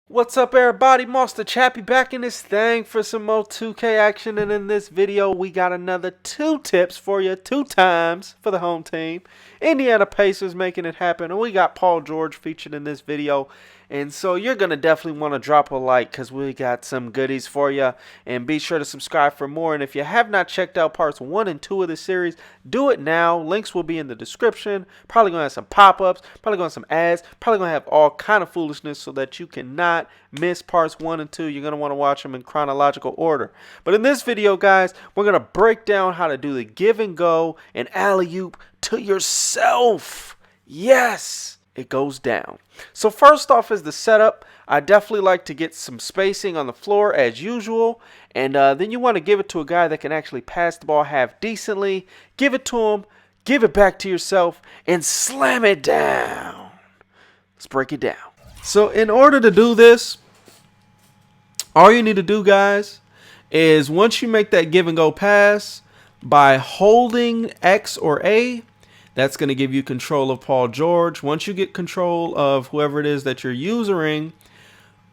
What's up, everybody? Monster Chappie back in this thing for some more 2K action, and in this video we got another 2 tips for you, 2 times for the home team. Indiana Pacers making it happen, and we got Paul George featured in this video. And so you're going to definitely want to drop a like because we got some goodies for you. And be sure to subscribe for more. And if you have not checked out parts 1 and 2 of the series, do it now. Links will be in the description. Probably going to have some pop-ups, probably going to have some ads, probably going to have all kind of foolishness so that you cannot miss parts 1 and 2. You're going to want to watch them in chronological order. But in this video, guys, we're going to break down how to do the give and go and alley-oop to yourself. Yes! It goes down. So first off is the setup. I definitely like to get some spacing on the floor as usual. And then you want to give it to a guy that can actually pass the ball half decently. Give it to him. Give it back to yourself. And slam it down. Let's break it down. So in order to do this, all you need to do, guys, is once you make that give and go pass, by holding X or A, that's going to give you control of Paul George. Once you get control of whoever it is that you're using,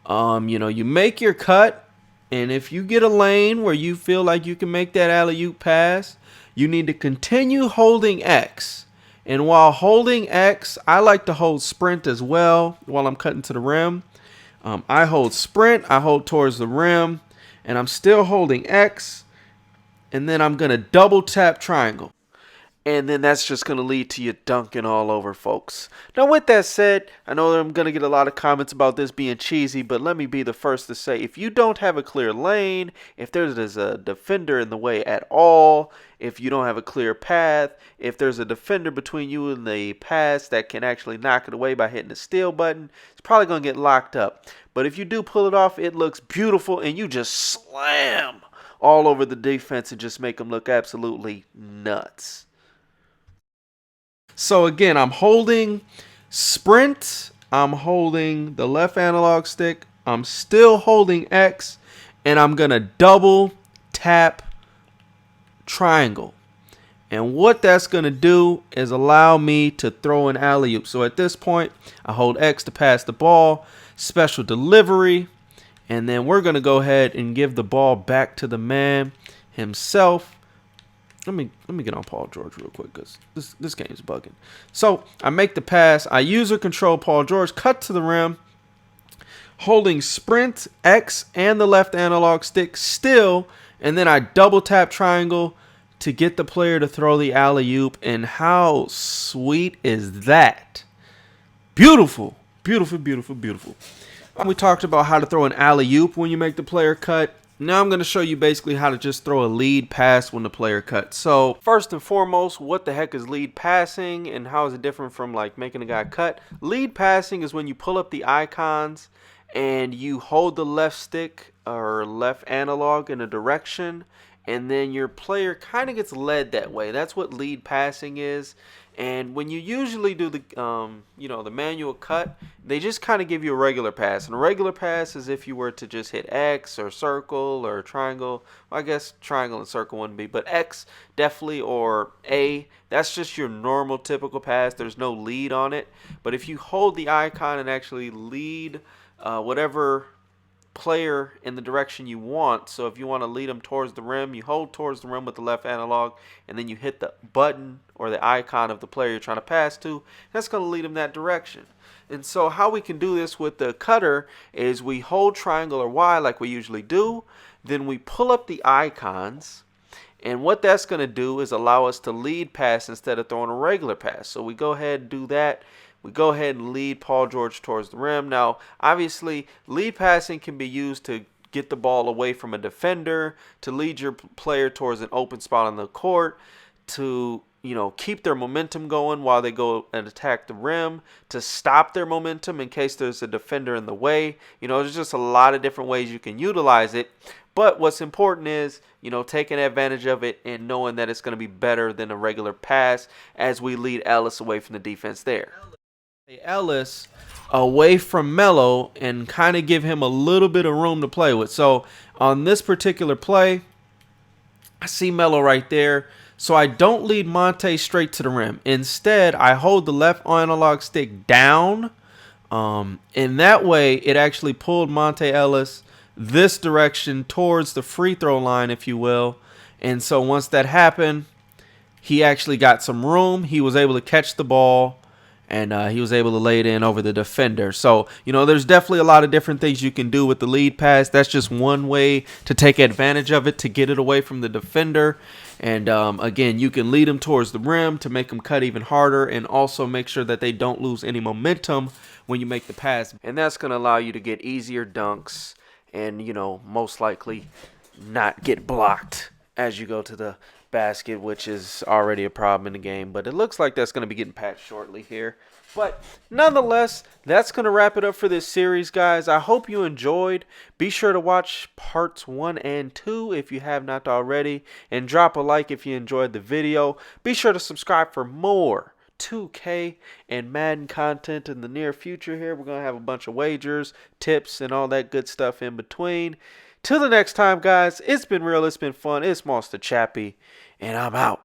you make your cut. And if you get a lane where you feel like you can make that alley-oop pass, you need to continue holding X. And while holding X, I like to hold sprint as well while I'm cutting to the rim. I hold sprint, I hold towards the rim, and I'm still holding X. And then I'm going to double tap triangle. And then that's just going to lead to you dunking all over, folks. Now, with that said, I know that I'm going to get a lot of comments about this being cheesy, but let me be the first to say, if you don't have a clear lane, if there's a defender in the way at all, if you don't have a clear path, if there's a defender between you and the pass that can actually knock it away by hitting the steal button, it's probably going to get locked up. But if you do pull it off, it looks beautiful, and you just slam all over the defense and just make them look absolutely nuts. So again, I'm holding sprint, I'm holding the left analog stick, I'm still holding X, and I'm going to double tap triangle. And what that's going to do is allow me to throw an alley-oop. So at this point, I hold X to pass the ball, special delivery, and then we're going to go ahead and give the ball back to the man himself. Let me get on Paul George real quick because this game is bugging. So I make the pass. I user control Paul George, cut to the rim, holding sprint, X, and the left analog stick still, and then I double tap triangle to get the player to throw the alley-oop. And how sweet is that? Beautiful, beautiful, beautiful, beautiful. We talked about how to throw an alley-oop when you make the player cut. Now I'm going to show you basically how to just throw a lead pass when the player cuts. So first and foremost, what the heck is lead passing and how is it different from like making a guy cut? Lead passing is when you pull up the icons and you hold the left stick or left analog in a direction, and then your player kind of gets led that way. That's what lead passing is. And when you usually do the the manual cut, they just kind of give you a regular pass. And a regular pass is if you were to just hit X or circle or triangle. Well, I guess triangle and circle wouldn't be, but X definitely, or A. That's just your normal typical pass. There's no lead on it. But if you hold the icon and actually lead whatever player in the direction you want. So if you want to lead them towards the rim, you hold towards the rim with the left analog, and then you hit the button or the icon of the player you're trying to pass to. That's going to lead them that direction. And so how we can do this with the cutter is we hold triangle or Y like we usually do. Then we pull up the icons. And what that's going to do is allow us to lead pass instead of throwing a regular pass. So we go ahead and do that. We go ahead and lead Paul George towards the rim. Now, obviously, lead passing can be used to get the ball away from a defender, to lead your player towards an open spot on the court, to keep their momentum going while they go and attack the rim, to stop their momentum in case there's a defender in the way. There's just a lot of different ways you can utilize it. But what's important is, taking advantage of it and knowing that it's going to be better than a regular pass as we lead Ellis away from the defense there. Ellis away from Melo and kind of give him a little bit of room to play with. So on this particular play, I see Melo right there. So I don't lead Monte straight to the rim. Instead, I hold the left analog stick down In that way, it actually pulled Monte Ellis this direction towards the free throw line, if you will. And so once that happened, he actually got some room. He was able to catch the ball, and he was able to lay it in over the defender. So, there's definitely a lot of different things you can do with the lead pass. That's just one way to take advantage of it, to get it away from the defender. And, again, you can lead them towards the rim to make them cut even harder, and also make sure that they don't lose any momentum when you make the pass. And that's going to allow you to get easier dunks and, most likely not get blocked as you go to the basket, which is already a problem in the game. But it looks like that's going to be getting patched shortly here. But nonetheless, that's going to wrap it up for this series, guys. I hope you enjoyed. Be sure to watch parts 1 and 2 if you have not already. And drop a like if you enjoyed the video. Be sure to subscribe for more 2K and Madden content in the near future here. We're going to have a bunch of wagers, tips, and all that good stuff in between. Till the next time, guys, it's been real, it's been fun, it's Monster Chappie, and I'm out.